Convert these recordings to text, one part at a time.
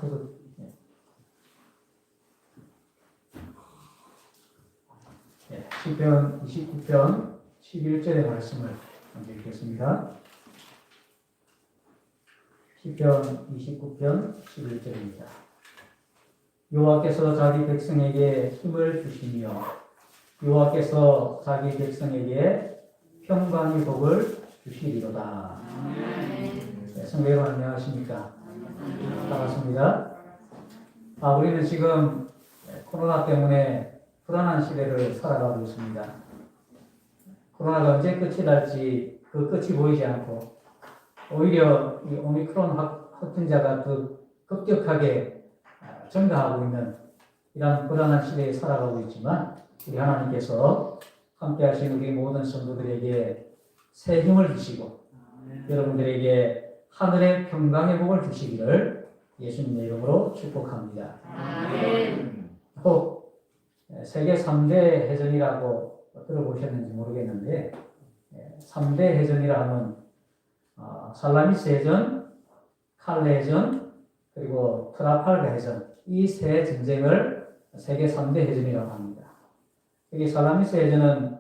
계속. 시편 29편 11절의 말씀을 먼저 읽겠습니다. 시편 29편 11절입니다. 여호와께서 자기 백성에게 힘을 주시며 여호와께서 자기 백성에게 평강의 복을 주시리로다. 성도 여러분 안녕하십니까? 반갑습니다. 우리는 지금 코로나 때문에 불안한 시대를 살아가고 있습니다. 코로나가 언제 끝이 날지 그 끝이 보이지 않고 오히려 이 오미크론 확진자가 더 급격하게 증가하고 있는 이런 불안한 시대에 살아가고 있지만 우리 하나님께서 함께 하신 우리 모든 성도들에게 새 힘을 주시고 여러분들에게 하늘의 평강의 복을 주시기를 예수님의 이름으로 축복합니다. 혹 세계 3대 해전이라고 들어보셨는지 모르겠는데 3대 해전이라 하면 살라미스 해전, 칼레 해전, 그리고 트라팔가 해전 이 세 전쟁을 세계 3대 해전이라고 합니다. 여기 살라미스 해전은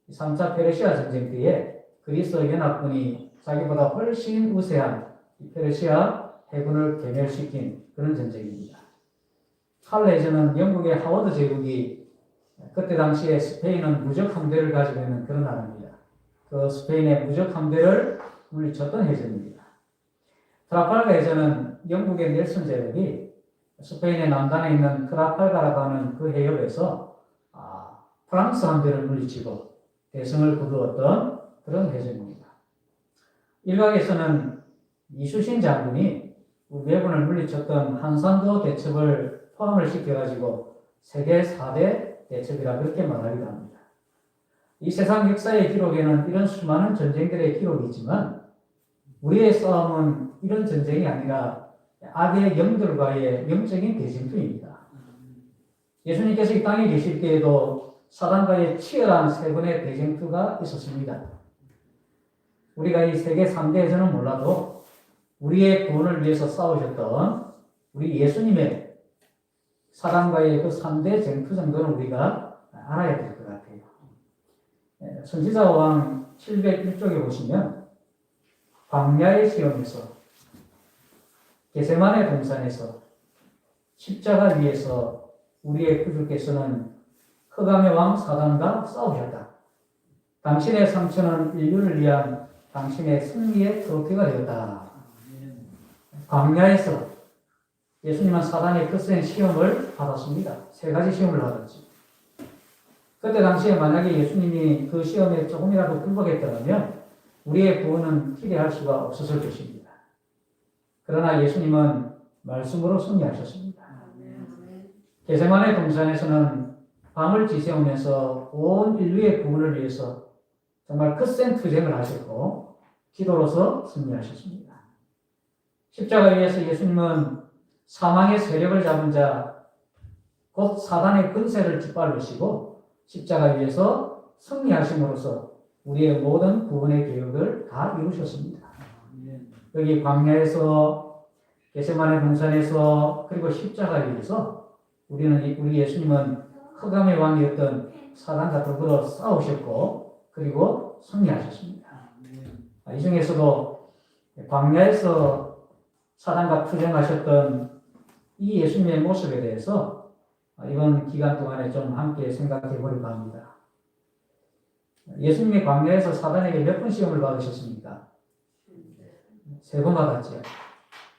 3차 페르시아 전쟁 때에 그리스 연합군이 자기보다 훨씬 우세한 페르시아 해군을 괴멸시킨 그런 전쟁입니다. 칼레 해전은 영국의 하워드 제국이 그때 당시에 스페인은 무적 함대를 가지고 있는 그런 나라입니다. 그 스페인의 무적 함대를 물리쳤던 해전입니다. 트라팔가 해전은 영국의 넬슨 제국이 스페인의 남단에 있는 트라팔가라고 하는 그 해협에서 프랑스 함대를 물리치고 대승을 거두었던 그런 해전입니다. 일각에서는 이순신 장군이 왜군을 물리쳤던 한산도 대첩을 포함을 시켜가지고 세계 4대 대첩이라 그렇게 말하기도 합니다. 이 세상 역사의 기록에는 이런 수많은 전쟁들의 기록이 있지만 우리의 싸움은 이런 전쟁이 아니라 악의 영들과의 영적인 대쟁투입니다. 예수님께서 이 땅에 계실 때에도 사단과의 치열한 세 번의 대쟁투가 있었습니다. 우리가 이 세계 3대에서는 몰라도 우리의 구원을 위해서 싸우셨던 우리 예수님의 사단과의 그 3대 쟁투 정도는 우리가 알아야 될 것 같아요. 선지자왕 701쪽에 보시면 광야의 시험에서 게세마네 동산에서 십자가 위에서 우리의 구주께서는 흑암의 왕 사단과 싸우셨다. 당신의 상처는 인류를 위한 당신의 승리의 트로피가 되었다. 광야에서 예수님은 사단의 거센 시험을 받았습니다. 3가지 시험을 받았지. 그때 당시에 만약에 예수님이 그 시험에 조금이라도 굴복했더라면 우리의 구원은 기대할 수가 없었을 것입니다. 그러나 예수님은 말씀으로 승리하셨습니다. 게세마네 동산에서는 밤을 지새우면서 온 인류의 구원을 위해서 정말 거센 투쟁을 하셨고 기도로서 승리하셨습니다. 십자가 위에서 예수님은 사망의 세력을 잡은 자, 곧 사단의 근세를 짓밟으시고 십자가 위에서 승리하심으로써 우리의 모든 구원의 계획을 다 이루셨습니다. 여기 광야에서 게세마네 동산에서 그리고 십자가 위에서 우리 예수님은 흑암의 왕이었던 사단과 더불어 싸우셨고 그리고 승리하셨습니다. 이 중에서도 광야에서 사단과 투쟁하셨던 이 예수님의 모습에 대해서 이번 기간 동안에 좀 함께 생각해 보려고 합니다. 예수님이 광야에서 사단에게 몇 번 시험을 받으셨습니까? 3번 받았죠.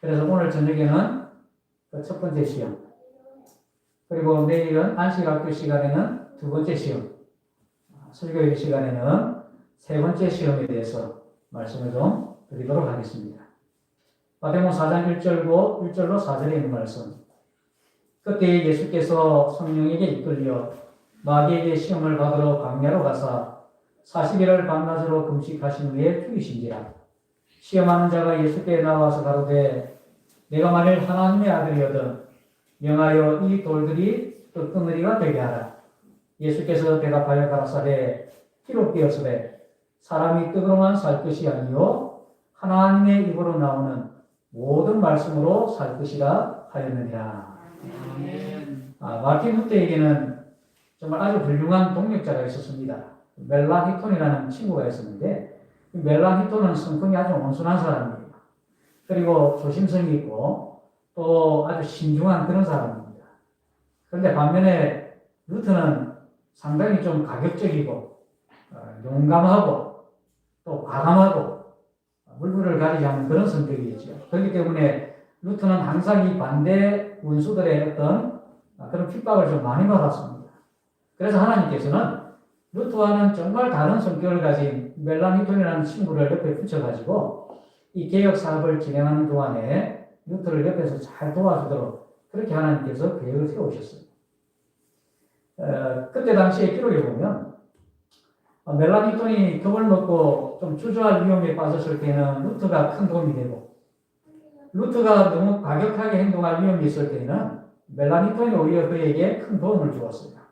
그래서 오늘 저녁에는 그 첫 번째 시험, 그리고 내일은 안식학교 시간에는 2번째 시험, 설교일 시간에는 3번째 시험에 대해서 말씀을 좀 드리도록 하겠습니다. 마태복음 4장 1절로 4절에 있는 말씀. 그때 예수께서 성령에게 이끌려 마귀에게 시험을 받으러 광야로 가사 40일을 밤낮으로 금식하신 후에 죽이신지라. 시험하는 자가 예수께 나와서 가로되 내가 만일 하나님의 아들이거든 명하여 이 돌들이 떡덩어리가 되게 하라. 예수께서 대답하여 가라사대 기록되었으되 사람이 떡으로만 살 것이 아니요 하나님의 입으로 나오는 모든 말씀으로 살 것이라 하였느니라. 아멘. 마틴 루터에게는 정말 아주 훌륭한 동력자가 있었습니다. 멜라히톤이라는 친구가 있었는데, 멜라히톤은 성품이 아주 온순한 사람입니다. 그리고 조심성이 있고 또 아주 신중한 그런 사람입니다. 그런데 반면에 루터는 상당히 좀 가격적이고 용감하고 또 과감하고 물불을 가리지 않는 그런 성격이었죠. 그렇기 때문에 루터는 항상 이 반대 원수들의 어떤 그런 핍박을 좀 많이 받았습니다. 그래서 하나님께서는 루터와는 정말 다른 성격을 가진 멜라히톤이라는 친구를 옆에 붙여가지고 이 개혁 사업을 진행하는 동안에 루터를 옆에서 잘 도와주도록 그렇게 하나님께서 계획을 세우셨어요. 그때 당시에 기록에 보면 멜라히톤이 겁을 먹고 좀 주저할 위험에 빠졌을 때는 루터가 큰 도움이 되고, 루터가 너무 과격하게 행동할 위험이 있을 때는 멜라히톤이 오히려 그에게 큰 도움을 주었습니다.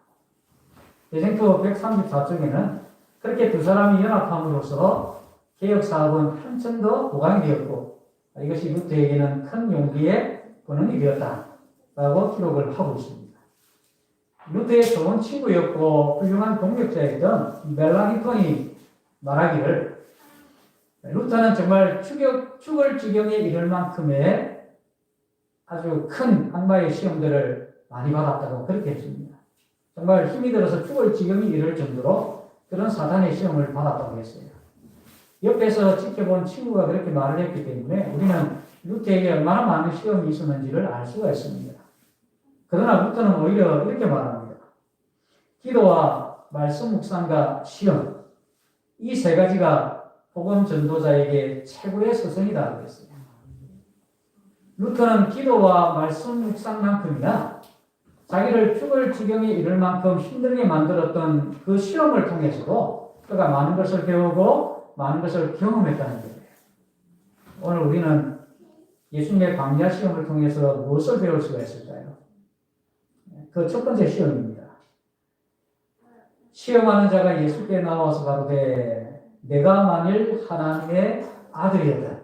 대쟁투 134쪽에는 그렇게 두 사람이 연합함으로써 개혁사업은 한층 더 보강이 되었고, 이것이 루터에게는 큰 용기의 근원이 되었다라고 기록을 하고 있습니다. 루터의 좋은 친구였고 훌륭한 동력자였던 멜라히톤이 말하기를, 루터는 정말 죽을 지경에 이를 만큼의 아주 큰 악마의 시험들을 많이 받았다고 그렇게 했습니다. 정말 힘이 들어서 죽을 지경에 이를 정도로 그런 사단의 시험을 받았다고 했어요. 옆에서 지켜본 친구가 그렇게 말을 했기 때문에 우리는 루터에게 얼마나 많은 시험이 있었는지를 알 수가 있습니다. 그러나 루터는 오히려 이렇게 말합니다. 기도와 말씀 묵상과 시험, 이 세 가지가 복음 전도자에게 최고의 서성이다 그랬어요. 루터는 기도와 말씀 묵상만큼이나 자기를 죽을 지경에 이를 만큼 힘들게 만들었던 그 시험을 통해서도 그가 많은 것을 배우고 많은 것을 경험했다는 거예요. 오늘 우리는 예수님의 광야 시험을 통해서 무엇을 배울 수가 있을까요? 그 첫 번째 시험입니다. 시험하는 자가 예수께 나와서 가로되 내가 만일 하나님의 아들이었다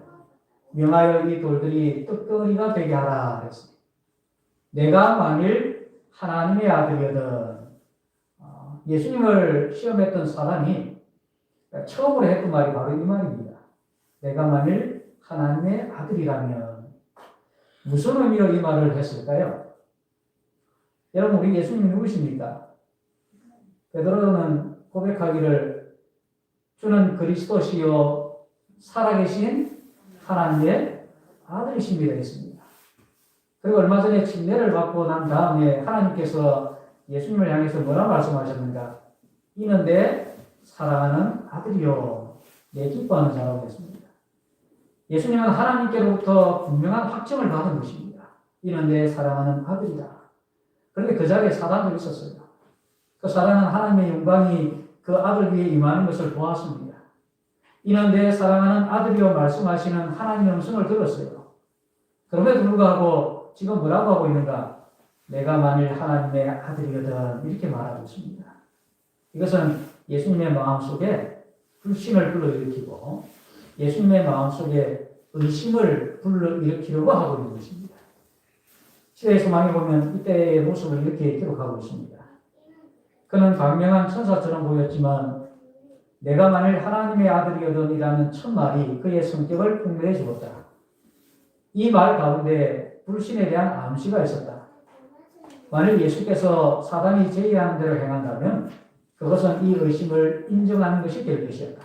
명하여 이 돌들이 떡덩이가 되게 하라 그랬습니다. 내가 만일 하나님의 아들이거든. 예수님을 시험했던 사람이 처음으로 했던 말이 바로 이 말입니다. 내가 만일 하나님의 아들이라면. 무슨 의미로 이 말을 했을까요? 여러분, 우리 예수님 누구십니까? 베드로는 고백하기를 주는 그리스도시요 살아계신 하나님의 아들이십니다 했습니다. 그리고 얼마 전에 침례를 받고 난 다음에 하나님께서 예수님을 향해서 뭐라 말씀하셨는가? 이는 내 사랑하는 아들이요 내 기뻐하는 자라고 했습니다. 예수님은 하나님께로부터 분명한 확정을 받은 것입니다. 이는 내 사랑하는 아들이다. 그런데 그 자리에 사단도 있었어요. 그 사단은 하나님의 영광이 그 아들 위에 임하는 것을 보았습니다. 이는 내 사랑하는 아들이요 말씀하시는 하나님의 음성을 들었어요. 그럼에도 불구하고 지금 뭐라고 하고 있는가? 내가 만일 하나님의 아들이거든 이렇게 말하고 있습니다. 이것은 예수님의 마음속에 불신을 불러일으키고 예수님의 마음속에 의심을 불러일으키려고 하고 있는 것입니다. 시대의 소망에 보면 이때의 모습을 이렇게 기록하고 있습니다. 그는 광명한 천사처럼 보였지만 내가 만일 하나님의 아들이거든이라는 첫 말이 그의 성격을 풍부해 주었다. 이 말 가운데 불신에 대한 암시가 있었다. 만일 예수께서 사단이 제의하는 대로 행한다면 그것은 이 의심을 인정하는 것이 될 것이었다.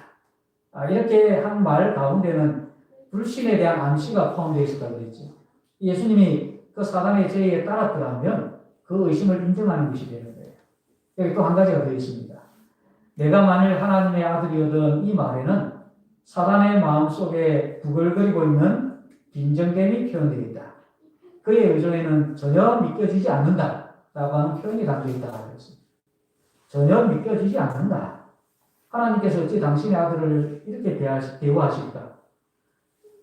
이렇게 한 말 가운데는 불신에 대한 암시가 포함되어 있었다고 그랬죠. 예수님이 그 사단의 제의에 따랐더라면 그 의심을 인정하는 것이 되는 거예요. 여기 또 한 가지가 더 있습니다. 내가 만일 하나님의 아들이거든 이 말에는 사단의 마음속에 부글거리고 있는 빈정됨이 표현되어 있다. 그의 의존에는 전혀 믿겨지지 않는다라고 하는 표현이 담겨 있다고 했습니다. 전혀 믿겨지지 않는다. 하나님께서 어찌 당신의 아들을 이렇게 대우하실까?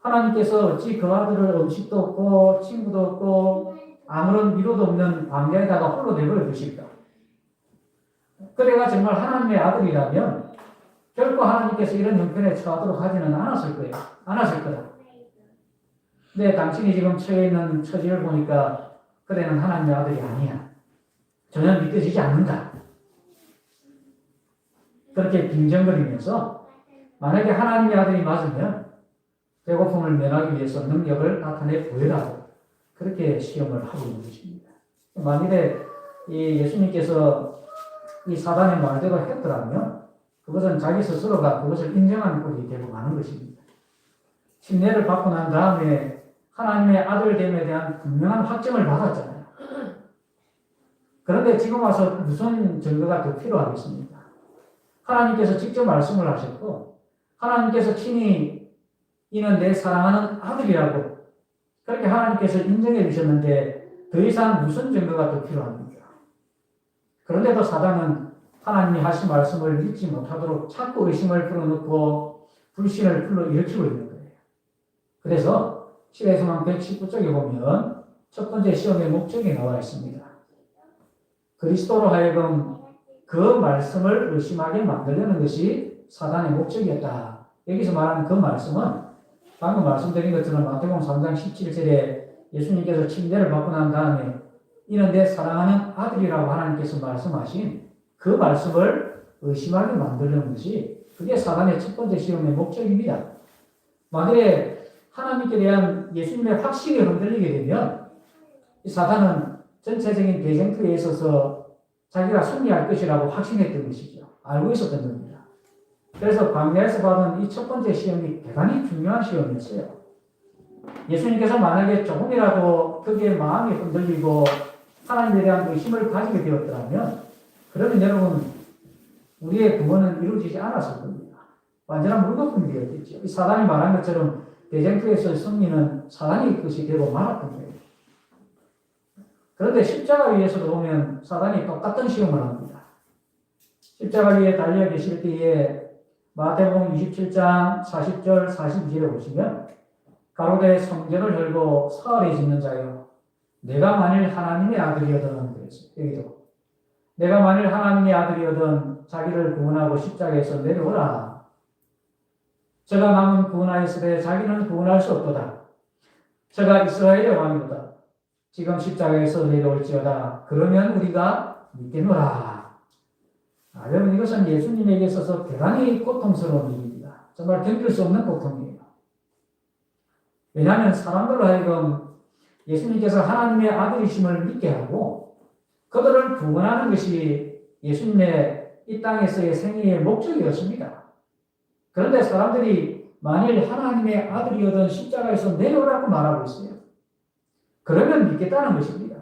하나님께서 어찌 그 아들을 음식도 없고 친구도 없고 아무런 위로도 없는 광야에다가 홀로 내버려 두실까? 그래가 정말 하나님의 아들이라면 결코 하나님께서 이런 형편에 처하도록 하지는 않았을 거예요. 않았을 거다. 근데 당신이 지금 처해 있는 처지를 보니까 그대는 하나님의 아들이 아니야. 전혀 믿겨지지 않는다. 그렇게 빙정거리면서 만약에 하나님의 아들이 맞으면 배고픔을 면하기 위해서 능력을 나타내 보여라고 그렇게 시험을 하고 있는 것입니다. 만일에 이 예수님께서 이 사단의 말대로 했더라면 그것은 자기 스스로가 그것을 인정하는 꼴이 되고 마는 것입니다. 침례를 받고 난 다음에 하나님의 아들됨에 대한 분명한 확증을 받았잖아요. 그런데 지금 와서 무슨 증거가 더 필요하겠습니까? 하나님께서 직접 말씀을 하셨고 하나님께서 친히 이는 내 사랑하는 아들이라고 그렇게 하나님께서 인정해 주셨는데 더 이상 무슨 증거가 더 필요합니까? 그런데도 사단은 하나님이 하신 말씀을 믿지 못하도록 자꾸 의심을 불어넣고 불신을 불러일으키고 있는 거예요. 그래서 시대성경 119쪽에 보면 첫 번째 시험의 목적이 나와 있습니다. 그리스도로 하여금 그 말씀을 의심하게 만들려는 것이 사단의 목적이었다. 여기서 말하는 그 말씀은 방금 말씀드린 것처럼 마태복음 3장 17절에 예수님께서 침례를 받고 난 다음에 이는 내 사랑하는 아들이라고 하나님께서 말씀하신 그 말씀을 의심하게 만들려는 것이 그게 사단의 첫 번째 시험의 목적입니다. 만약에 하나님께 대한 예수님의 확신이 흔들리게 되면 이 사단은 전체적인 대쟁투에 있어서 자기가 승리할 것이라고 확신했던 것이죠. 알고 있었던 겁니다. 그래서 광야에서 받은 이 첫 번째 시험이 대단히 중요한 시험이었어요. 예수님께서 만약에 조금이라도 거기에 마음이 흔들리고 하나님에 대한 의심을 가지게 되었더라면 그러면 여러분 우리의 구원은 이루어지지 않았을 겁니다. 완전한 물거품이 되었겠죠. 이 사단이 말한 것처럼 대쟁투에서의 승리는 사단의 것이 되고 말았던 거예요. 그런데 십자가 위에서도 보면 사단이 똑같은 시험을 합니다. 십자가 위에 달려 계실 때에 마태복음 27장 40절 42절에 보시면 가로되 성전을 열고 사흘에 짓는 자여 내가 만일 하나님의 아들이거든 그랬어요. 여기도 내가 만일 하나님의 아들이거든 자기를 구원하고 십자가에서 내려오라. 저가 남은 구원하였으되 자기는 구원할 수 없도다. 저가 이스라엘의 왕이로다. 지금 십자가에서 내려올지어다. 그러면 우리가 믿겠노라. 여러분 이것은 예수님에게 있어서 대단히 고통스러운 일입니다. 정말 견딜 수 없는 고통이에요. 왜냐하면 사람들로 하여금 예수님께서 하나님의 아들이심을 믿게 하고 그들을 구원하는 것이 예수님의 이 땅에서의 생애의 목적이었습니다. 그런데 사람들이 만일 하나님의 아들이어던 십자가에서 내려오라고 말하고 있어요. 그러면 믿겠다는 것입니다.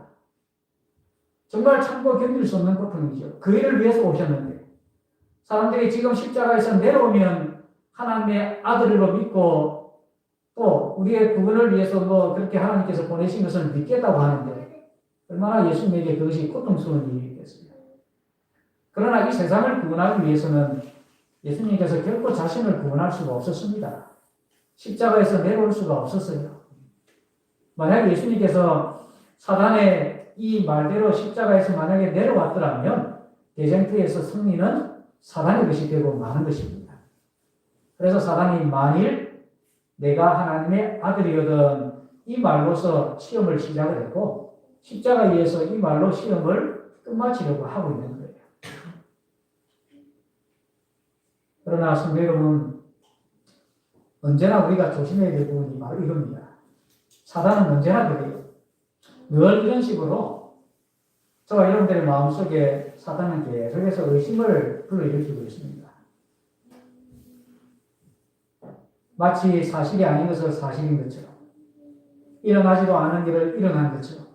정말 참고 견딜 수 없는 고통이죠. 그 일을 위해서 오셨는데 사람들이 지금 십자가에서 내려오면 하나님의 아들로 믿고 또 우리의 구원을 위해서 그렇게 하나님께서 보내신 것을 믿겠다고 하는데 얼마나 예수님에게 그것이 고통스러운 일이겠어요. 그러나 이 세상을 구원하기 위해서는 예수님께서 결코 자신을 구원할 수가 없었습니다. 십자가에서 내려올 수가 없었어요. 만약 예수님께서 사단의 이 말대로 십자가에서 만약에 내려왔더라면 대쟁투에서 승리는 사단의 것이 되고 마는 것입니다. 그래서 사단이 만일 내가 하나님의 아들이거든 이 말로서 시험을 시작을 했고 십자가에 의해서 이 말로 시험을 끝마치려고 하고 있는 거예요. 그러나 성도 여러분 언제나 우리가 조심해야 될 부분이 바로 이겁니다. 사단은 언제나 그래요. 늘 이런 식으로 저와 여러분들의 마음속에 사단은 계속해서 의심을 불러일으키고 있습니다. 마치 사실이 아닌 것을 사실인 것처럼 일어나지도 않은 일을 일어난 것처럼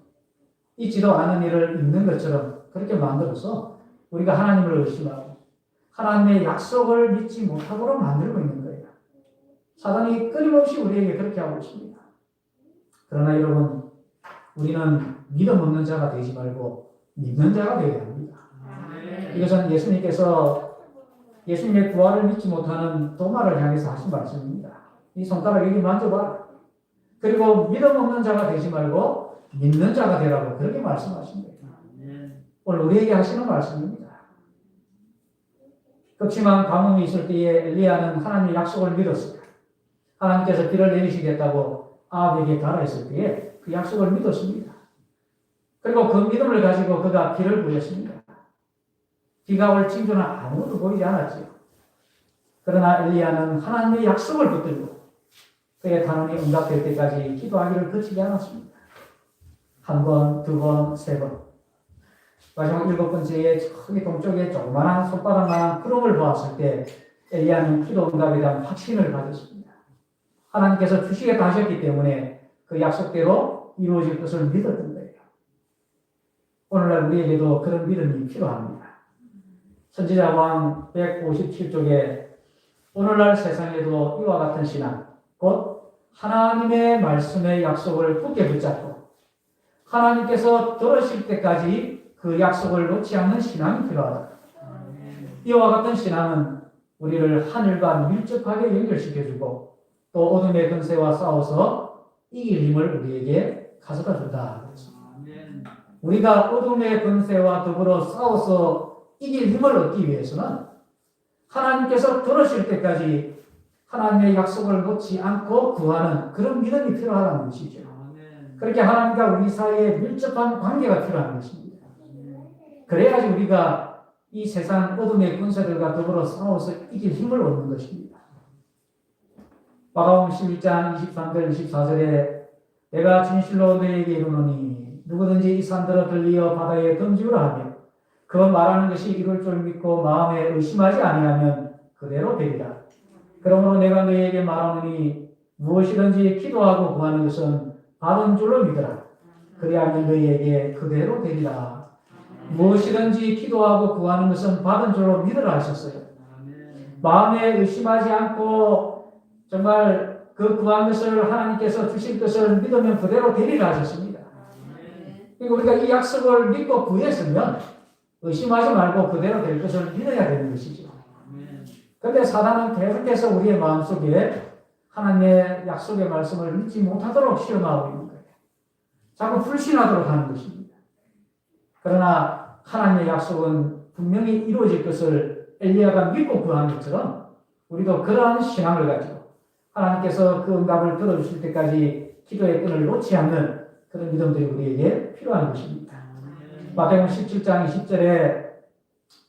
있지도 않은 일을 있는 것처럼 그렇게 만들어서 우리가 하나님을 의심하고 하나님의 약속을 믿지 못하도록 만들고 있는 거예요. 사단이 끊임없이 우리에게 그렇게 하고 있습니다. 그러나 여러분 우리는 믿음 없는 자가 되지 말고 믿는 자가 되어야 합니다. 이것은 예수님께서 예수님의 부활을 믿지 못하는 도마를 향해서 하신 말씀입니다. 이 손가락 여기 만져봐. 그리고 믿음 없는 자가 되지 말고 믿는 자가 되라고 그렇게 말씀하신 거예요. 오늘 우리에게 하시는 말씀입니다. 그렇지만 가뭄이 있을 때에 엘리야는 하나님의 약속을 믿었어요. 하나님께서 비를 내리시겠다고 아합에게 달아있을 때에 그 약속을 믿었습니다. 그리고 그 믿음을 가지고 그가 비를 부렸습니다. 비가 올 징조는 아무것도 보이지 않았지요. 그러나 엘리야는 하나님의 약속을 붙들고 그의 단언이 응답될 때까지 기도하기를 그치지 않았습니다. 한 번, 두 번, 세 번. 마지막 7번째에 저기 동쪽에 조그만한 손바닥만한 구름을 보았을 때 엘리야는 기도 응답에 대한 확신을 가졌습니다. 하나님께서 주시겠다 하셨기 때문에 그 약속대로 이루어질 것을 믿었던 거예요. 오늘날 우리에게도 그런 믿음이 필요합니다. 선지자왕 157쪽에 오늘날 세상에도 이와 같은 신앙, 곧 하나님의 말씀의 약속을 굳게 붙잡고 하나님께서 들으실 때까지 그 약속을 놓지 않는 신앙이 필요하다. 이와 같은 신앙은 우리를 하늘과 밀접하게 연결시켜주고 또 어둠의 권세와 싸워서 이길 힘을 우리에게 가져다 준다. 우리가 어둠의 권세와 더불어 싸워서 이길 힘을 얻기 위해서는 하나님께서 들으실 때까지 하나님의 약속을 놓지 않고 구하는 그런 믿음이 필요하다는 것이죠. 그렇게 하나님과 우리 사이에 밀접한 관계가 필요한 것입니다. 그래야지 우리가 이 세상 어둠의 권세들과 더불어 싸워서 이길 힘을 얻는 것입니다. 마가복음 11장 23절 24절에 내가 진실로 너희에게 이르노니 누구든지 이 산들어 들리어 바다에 던지우라 하며 그 말하는 것이 이룰 줄 믿고 마음에 의심하지 아니하면 그대로 되리라. 그러므로 내가 너희에게 말하노니 무엇이든지 기도하고 구하는 것은 받은 줄로 믿으라. 그리하면 너희에게 그대로 되리라. 무엇이든지 기도하고 구하는 것은 받은 줄로 믿으라 하셨어요. 마음에 의심하지 않고 정말 그 구한 것을 하나님께서 주실 것을 믿으면 그대로 되리라 하셨습니다. 그러니까 우리가 이 약속을 믿고 구했으면 의심하지 말고 그대로 될 것을 믿어야 되는 것이죠. 그런데 사단은 계속해서 우리의 마음속에 하나님의 약속의 말씀을 믿지 못하도록 시험하고 있는 거예요. 자꾸 불신하도록 하는 것입니다. 그러나 하나님의 약속은 분명히 이루어질 것을 엘리야가 믿고 구한 것처럼 우리도 그러한 신앙을 가지고 하나님께서 그 응답을 들어주실 때까지 기도의 끈을 놓지 않는 그런 믿음들이 우리에게 필요한 것입니다. 마태복음 17장 20절에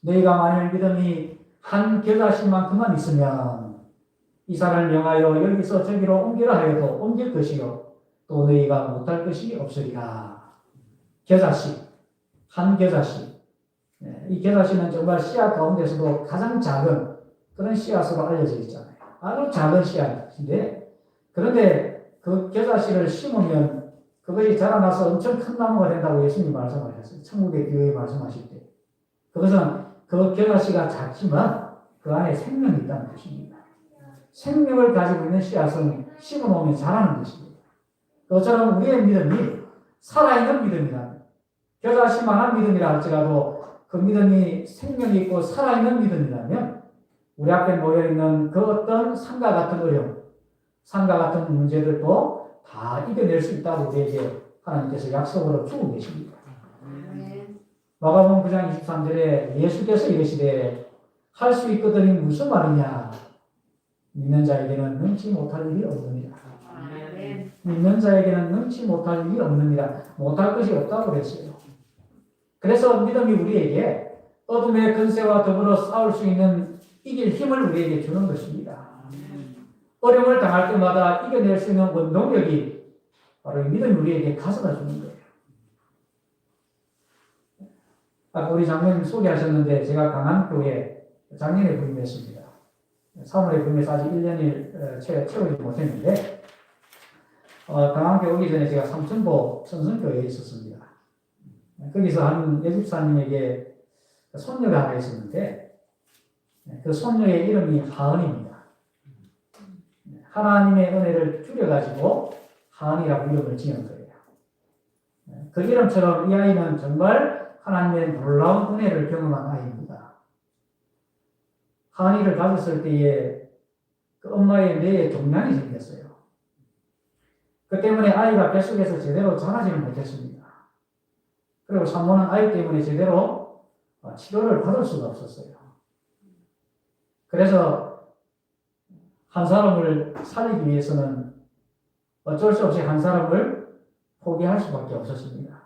너희가 만일 믿음이 한 겨자씨만큼만 있으면 이 산을 명하여 여기서 저기로 옮기라 하여도 옮길 것이요 또 너희가 못할 것이 없으리라. 겨자씨, 한 겨자씨. 이 겨자씨는 정말 씨앗 가운데서도 가장 작은 그런 씨앗으로 알려져 있잖아요. 아주 작은 씨앗인데 그런데 그 겨자씨를 심으면 그것이 자라나서 엄청 큰 나무가 된다고 예수님이 말씀하셨어요. 천국의 교회에 말씀하실 때. 그것은 그 겨자씨가 작지만 그 안에 생명이 있다는 것입니다. 생명을 가지고 있는 씨앗은 심어놓으면 자라는 것입니다. 그것처럼 우리의 믿음이 살아있는 믿음이라면 겨자씨만한 믿음이라 할지라도 그 믿음이 생명이 있고 살아있는 믿음이라면 우리 앞에 모여있는 그 어떤 산과 같은 어려움, 산과 같은 문제들도 다 이겨낼 수 있다고 우리에게 하나님께서 약속으로 주고 계십니다. 마가복음 9장 23절에 예수께서 이르시되 할 수 있거든이 무슨 말이냐 믿는 자에게는 능치 못할 일이 없느니라. 믿는 자에게는 능치 못할 일이 없느니라. 못할 것이 없다고 그랬어요. 그래서 믿음이 우리에게 어둠의 권세와 더불어 싸울 수 있는 이길 힘을 우리에게 주는 것입니다. 어려움을 당할 때마다 이겨낼 수 있는 원동력이 바로 이 믿음이 우리에게 가져다 주는 거예요. 아까 우리 장로님 소개하셨는데 제가 강한교회 작년에 부임했습니다. 3월에 부임해서 아직 1년을 채우지 못했는데 강한교회 오기 전에 제가 삼천포 천성교회에 있었습니다. 거기서 한 예집사님에게 손녀가 하나 있었는데 그 손녀의 이름이 하은입니다. 하나님의 은혜를 줄여가지고 하은이라고 이름을 지은 거예요. 그 이름처럼 이 아이는 정말 하나님의 놀라운 은혜를 경험한 아이입니다. 하은이를 가졌을 때에 그 엄마의 뇌에 종양이 생겼어요. 그 때문에 아이가 뱃속에서 제대로 자라지는 못했습니다. 그리고 산모는 아이 때문에 제대로 치료를 받을 수가 없었어요. 그래서 한 사람을 살리기 위해서는 어쩔 수 없이 한 사람을 포기할 수밖에 없었습니다.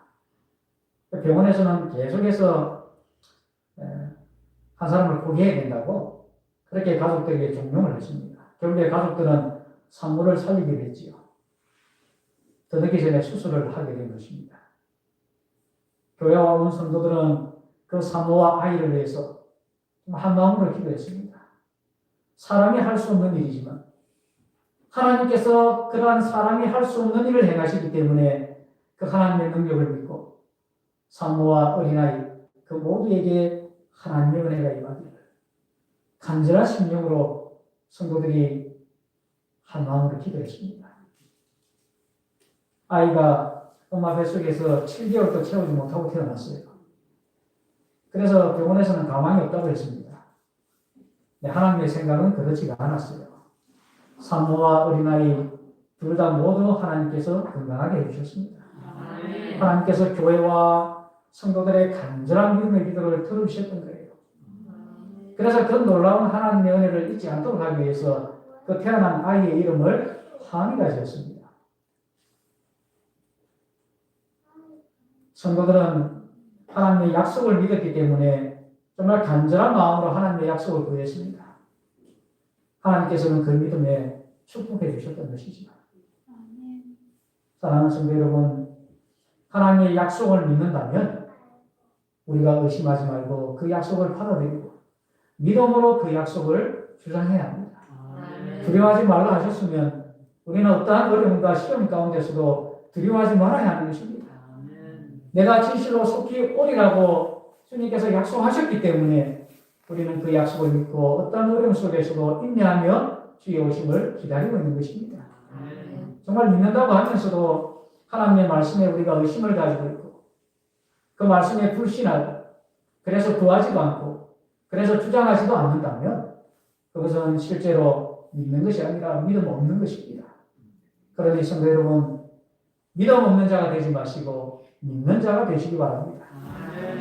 병원에서는 계속해서 한 사람을 포기해야 된다고 그렇게 가족들에게 종용을 했습니다. 결국에 가족들은 산모를 살리기로 했지요. 더 늦기 전에 수술을 하게 된 것입니다. 교회와 온 성도들은 그 산모와 아이를 위해서 한 마음으로 기도했습니다. 사람이 할 수 없는 일이지만 하나님께서 그러한 사람이 할 수 없는 일을 행하시기 때문에 그 하나님의 능력을 믿고 산모와 어린아이 그 모두에게 하나님의 은혜가 임하기를 간절한 심령으로 성도들이 한 마음으로 기도했습니다. 아이가 엄마 뱃속에서 7개월도 채우지 못하고 태어났어요. 그래서 병원에서는 가망이 없다고 했습니다. 하나님의 생각은 그렇지가 않았어요. 산모와 어린아이 둘 다 모두 하나님께서 건강하게 해주셨습니다. 하나님께서 교회와 성도들의 간절한 믿음의 기도를 들어주셨던 거예요. 그래서 그 놀라운 하나님의 은혜를 잊지 않도록 하기 위해서 그 태어난 아이의 이름을 하미가 지었습니다. 성도들은 하나님의 약속을 믿었기 때문에 정말 간절한 마음으로 하나님의 약속을 구했습니다. 하나님께서는 그 믿음에 축복해 주셨던 것이지만 사랑하는 성도 여러분, 하나님의 약속을 믿는다면 우리가 의심하지 말고 그 약속을 받아들이고 믿음으로 그 약속을 주장해야 합니다. 두려워하지 말라 하셨으면 우리는 어떠한 어려움과 시험 가운데서도 두려워하지 말아야 하는 것입니다. 내가 진실로 속히 오리라고 주님께서 약속하셨기 때문에 우리는 그 약속을 믿고 어떤 어려움 속에서도 인내하며 주의 오심을 기다리고 있는 것입니다. 정말 믿는다고 하면서도 하나님의 말씀에 우리가 의심을 가지고 있고 그 말씀에 불신하고 그래서 구하지도 않고 그래서 주장하지도 않는다면 그것은 실제로 믿는 것이 아니라 믿음 없는 것입니다. 그러니 성도 여러분, 믿음 없는 자가 되지 마시고 믿는 자가 되시기 바랍니다.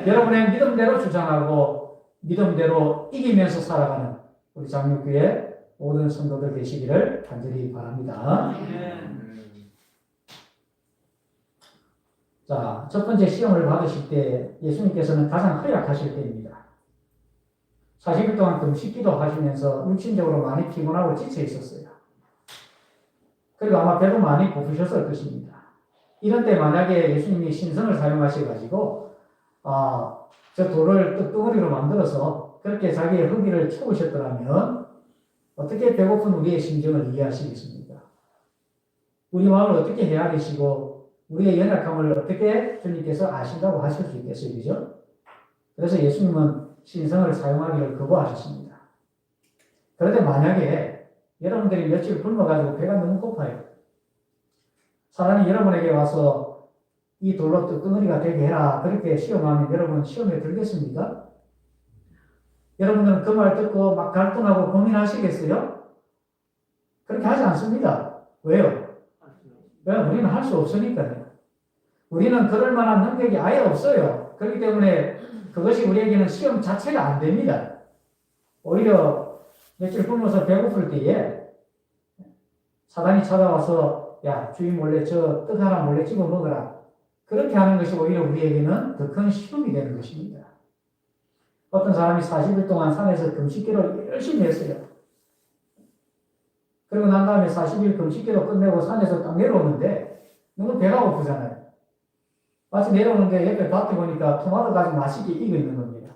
여러분의 믿음대로 주장하고 믿음대로 이기면서 살아가는 우리 장육교회 모든 성도들 되시기를 간절히 바랍니다. 자, 첫 번째 시험을 받으실 때 예수님께서는 가장 허약하실 때입니다. 40일 동안 금식기도 하시면서 육신적으로 많이 피곤하고 지쳐 있었어요. 그리고 아마 배도 많이 고프셨을 것입니다. 이런 때 만약에 예수님이 신선을 사용하셔가지고 저 돌을 떡덩어리로 만들어서 그렇게 자기의 허기를 채우셨더라면 어떻게 배고픈 우리의 심정을 이해하시겠습니까? 우리 마음을 어떻게 헤아리시고 우리의 연약함을 어떻게 주님께서 아신다고 하실 수 있겠어요? 그죠? 그래서 예수님은 신성을 사용하기를 거부하셨습니다. 그런데 만약에 여러분들이 며칠 굶어가지고 배가 너무 고파요. 사람이 여러분에게 와서 이 돌로 떡덩어리가 되게 해라 그렇게 시험하면 여러분 시험에 들겠습니까? 여러분들은 그 말 듣고 막 갈등하고 고민하시겠어요? 그렇게 하지 않습니다. 왜요? 우리는 할 수 없으니까요. 우리는 그럴 만한 능력이 아예 없어요. 그렇기 때문에 그것이 우리에게는 시험 자체가 안 됩니다. 오히려 며칠 굶어서 배고플 때에 사단이 찾아와서 야, 주인 몰래 저 떡 하나 몰래 집어 먹어라. 그렇게 하는 것이 오히려 우리에게는 더 큰 시험이 되는 것입니다. 어떤 사람이 40일 동안 산에서 금식기도 열심히 했어요. 그리고 난 다음에 40일 금식기도 끝내고 산에서 딱 내려오는데 너무 배가 고프잖아요. 마치 내려오는데 옆에 밭에 보니까 토마토 가지고 맛있게 익어 있는 겁니다.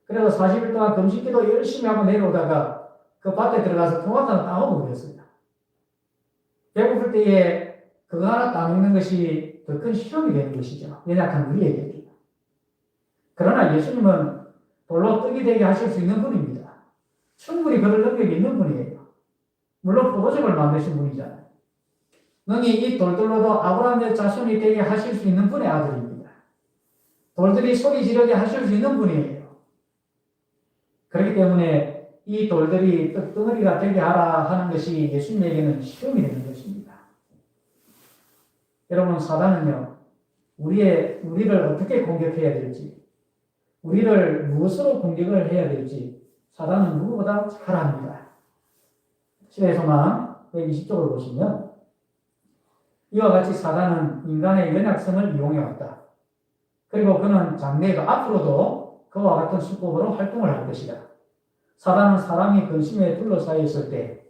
그래서 40일 동안 금식기도 열심히 하고 내려오다가 그 밭에 들어가서 토마토는 따먹어버렸어요. 배고플 때에 그거 하나 따먹는 것이 더 큰 시험이 되는 것이죠. 연약한 우리에게. 그러나 예수님은 돌로 떡이 되게 하실 수 있는 분입니다. 충분히 그럴 능력이 있는 분이에요. 물론 포도즙을 만드신 분이잖아요. 능히 이 돌들로도 아브라함의 자손이 되게 하실 수 있는 분의 아들입니다. 돌들이 소리 지르게 하실 수 있는 분이에요. 그렇기 때문에 이 돌들이 떡덩어리가 되게 하라 하는 것이 예수님에게는 시험이 되는 것입니다. 여러분, 사단은요, 우리를 어떻게 공격해야 될지, 우리를 무엇으로 공격을 해야 될지, 사단은 누구보다 잘 압니다. 시대의 소망 120쪽을 보시면, 이와 같이 사단은 인간의 연약성을 이용해왔다. 그리고 그는 장래에도 앞으로도 그와 같은 수법으로 활동을 할 것이다. 사단은 사람이 근심에 둘러싸여 있을 때,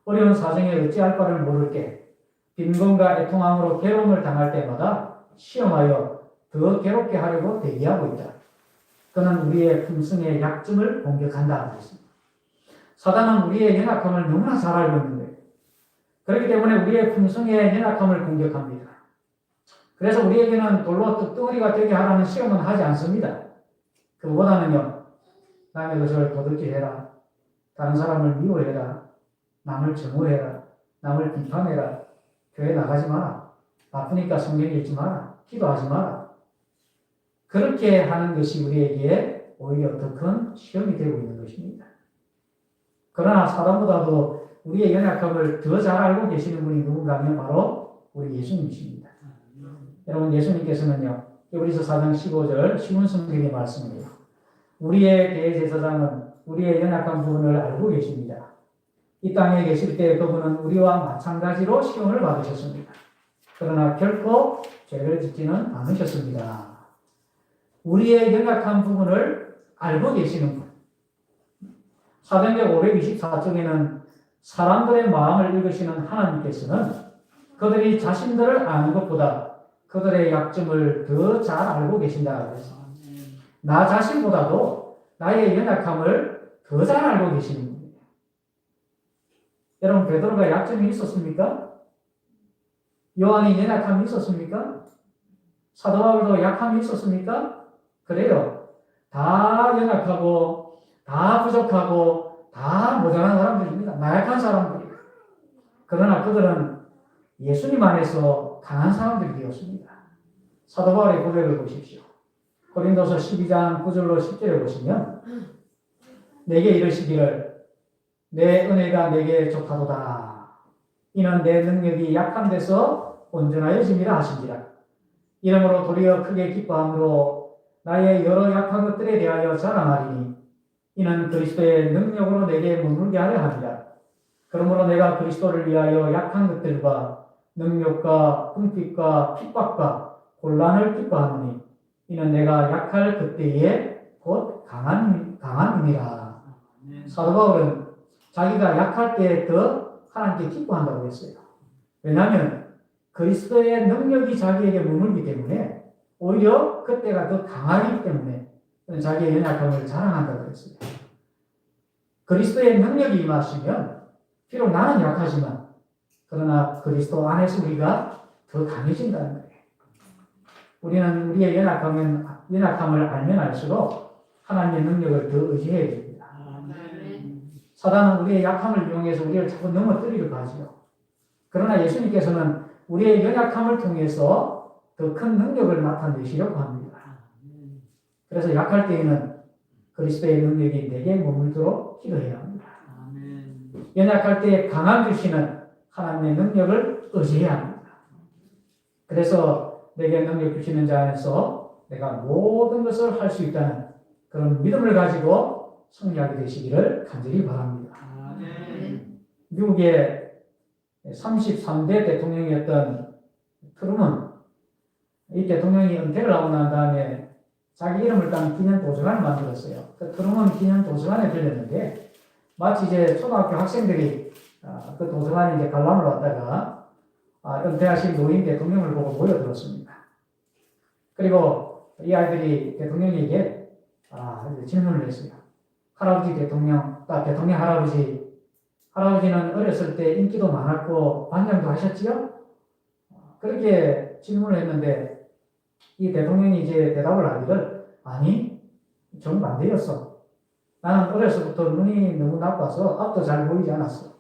어려운 사정에 어찌할 바를 모를 때, 빈곤과 애통함으로 괴로움을 당할 때마다 시험하여 더 괴롭게 하려고 대기하고 있다. 그는 우리의 품성의 약점을 공격한다. 사단은 우리의 연약함을 너무나 잘 알고 있는 거예요. 그렇기 때문에 우리의 품성의 연약함을 공격합니다. 그래서 우리에게는 돌로 뚝뚝이가 되게 하라는 시험은 하지 않습니다. 그보다는요, 남의 것을 도둑질해라, 다른 사람을 미워해라, 남을 증오해라, 남을 비판해라, 교회 나가지 마라, 바쁘니까 성경 읽지 마라, 기도하지 마라. 그렇게 하는 것이 우리에게 오히려 더 큰 시험이 되고 있는 것입니다. 그러나 사단보다도 우리의 연약함을 더 잘 알고 계시는 분이 누군가 하면 바로 우리 예수님이십니다. 여러분, 예수님께서는요, 히브리서 4장 15절 쉬운 성경의 말씀이에요. 우리의 대제사장은 우리의 연약한 부분을 알고 계십니다. 이 땅에 계실 때 그분은 우리와 마찬가지로 시험을 받으셨습니다. 그러나 결코 죄를 짓지는 않으셨습니다. 우리의 연약한 부분을 알고 계시는 분. 사도행전 524쪽에는 사람들의 마음을 읽으시는 하나님께서는 그들이 자신들을 아는 것보다 그들의 약점을 더 잘 알고 계신다고 해서 나 자신보다도 나의 연약함을 더 잘 알고 계시는 분이에요. 여러분, 베드로가 약점이 있었습니까? 요한이 연약함이 있었습니까? 사도 바울도 약함이 있었습니까? 그래요. 다 연약하고 다 부족하고 다 모자란 사람들입니다. 나약한 사람들이에요. 그러나 그들은 예수님 안에서 강한 사람들이 되었습니다. 사도 바울의 고백을 보십시오. 고린도서 12장 9절로 10절에 보시면 내게 이르시기를 내 은혜가 내게 족하도다. 이는 내 능력이 약한 데서 온전하여짐이라 하신지라. 이러므로 도리어 크게 기뻐함으로 나의 여러 약한 것들에 대하여 자랑하리니 이는 그리스도의 능력으로 내게 머물게 하려 합니다. 그러므로 내가 그리스도를 위하여 약한 것들과 능력과 궁핍과 핍박과 곤란을 기뻐하노니 이는 내가 약할 그때에 곧 강함이니라. 사도 바울은 자기가 약할 때 더 하나님께 기뻐한다고 했어요. 왜냐하면 그리스도의 능력이 자기에게 머물기 때문에 오히려 그때가 더 강하기 때문에 자기의 연약함을 자랑한다고 했어요. 그리스도의 능력이 임하시면 비록 나는 약하지만 그러나 그리스도 안에서 우리가 더 강해진다는 거예요. 우리는 우리의 연약함을 알면 알수록 하나님의 능력을 더 의지해야 됩니다. 사단은 우리의 약함을 이용해서 우리를 자꾸 넘어뜨리려 하지요. 그러나 예수님께서는 우리의 연약함을 통해서 더 큰 능력을 나타내시려고 합니다. 그래서 약할 때에는 그리스도의 능력이 내게 머물도록 기도해야 합니다. 연약할 때 강함 주시는 하나님의 능력을 의지해야 합니다. 그래서 내게 능력 주시는 자 안에서 내가 모든 것을 할 수 있다는 그런 믿음을 가지고 승리하게 되시기를 간절히 바랍니다. 미국의 33대 대통령이었던 트루먼, 이 대통령이 은퇴를 하고 난 다음에 자기 이름을 딴 기념 도서관을 만들었어요. 그 트루먼 기념 도서관에 들렸는데 마치 이제 초등학교 학생들이 그 도서관에 이제 관람을 왔다가 은퇴하신 노인 대통령을 보고 모여들었습니다. 그리고 이 아이들이 대통령에게 질문을 했어요. 할아버지 대통령, 대통령 할아버지는 어렸을 때 인기도 많았고 반장도 하셨지요? 그렇게 질문을 했는데 이 대통령이 이제 대답을 하기를 아니, 정반대였어. 나는 어려서부터 눈이 너무 나빠서 앞도 잘 보이지 않았어.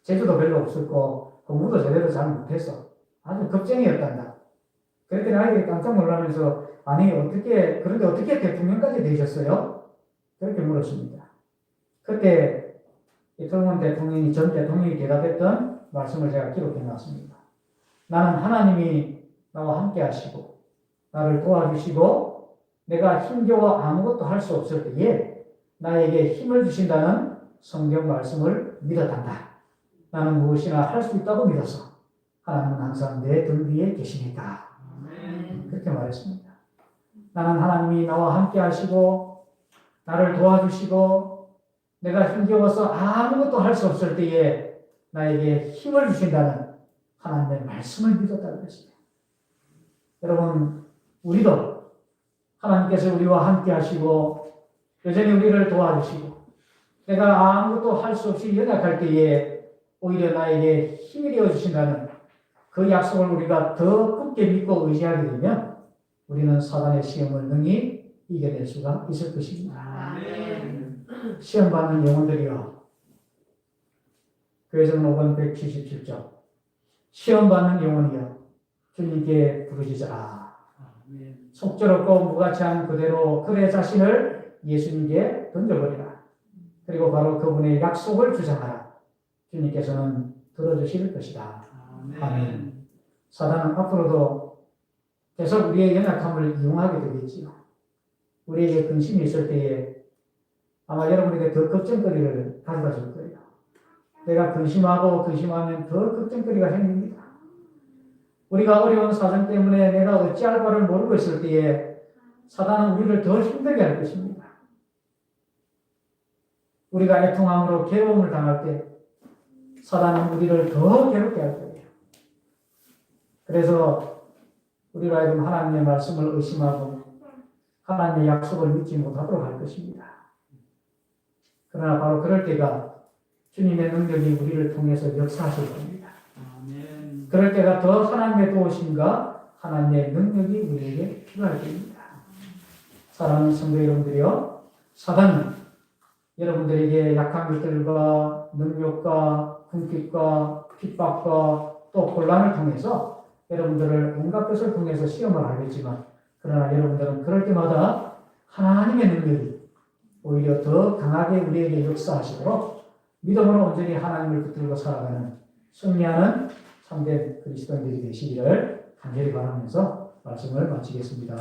재주도 별로 없었고 공부도 제대로 잘 못했어. 아주 겁쟁이였단다. 그랬더니 아이들이 깜짝 놀라면서 그런데 어떻게 대통령까지 되셨어요? 그렇게 물었습니다. 그때 트루먼 대통령이 전 대통령이 대답했던 말씀을 제가 기록해 놨습니다. 나는 하나님이 나와 함께 하시고 나를 도와주시고 내가 힘겨워 아무것도 할 수 없을 때에 나에게 힘을 주신다는 성경 말씀을 믿었단다. 나는 무엇이나 할 수 있다고 믿었어. 하나님은 항상 내 등 위에 계시니까. 그렇게 말했습니다. 나는 하나님이 나와 함께 하시고 나를 도와주시고 내가 힘겨워서 아무것도 할 수 없을 때에 나에게 힘을 주신다는 하나님의 말씀을 믿었다는 것입니다. 여러분, 우리도 하나님께서 우리와 함께 하시고 여전히 우리를 도와주시고 내가 아무것도 할 수 없이 연약할 때에 오히려 나에게 힘이 되어주신다는 그 약속을 우리가 더 굳게 믿고 의지하게 되면 우리는 사단의 시험을 능히 이겨낼 수가 있을 것입니다. 시험 받는 영혼들이여, 교회전 5권 177쪽, 시험 받는 영혼이여 주님께 부르짖으라. 속절없고 무가치한 그대로 그의 자신을 예수님께 던져버리라. 그리고 바로 그분의 약속을 주장하라. 주님께서는 들어주실 것이다. 아멘. 사단은 앞으로도 계속 우리의 연약함을 이용하게 되겠지요. 우리에게 근심이 있을 때에 아마 여러분에게 더 걱정거리를 가져다 줄 거예요. 내가 근심하고 근심하면 더 걱정거리가 생깁니다. 우리가 어려운 사정 때문에 내가 어찌할 바를 모르고 있을 때에 사단은 우리를 더 힘들게 할 것입니다. 우리가 애통함으로 괴로움을 당할 때 사단은 우리를 더 괴롭게 할 거예요. 그래서 우리로 하여금 하나님의 말씀을 의심하고 하나님의 약속을 믿지 못하도록 할 것입니다. 그러나 바로 그럴 때가 주님의 능력이 우리를 통해서 역사하실 겁니다. 그럴 때가 더 하나님의 도우심과 하나님의 능력이 우리에게 필요할 때입니다. 사랑하는 성도 여러분들이요, 사단은 여러분들에게 약한 것들과 능력과 궁핍과 핍박과 또 혼란을 통해서 여러분들을 온갖 것을 통해서 시험을 하겠지만, 그러나 여러분들은 그럴 때마다 하나님의 능력이 오히려 더 강하게 우리에게 역사하시도록 믿음으로 온전히 하나님을 붙들고 살아가는 승리하는 참된 그리스도인들이 되시기를 간절히 바라면서 말씀을 마치겠습니다.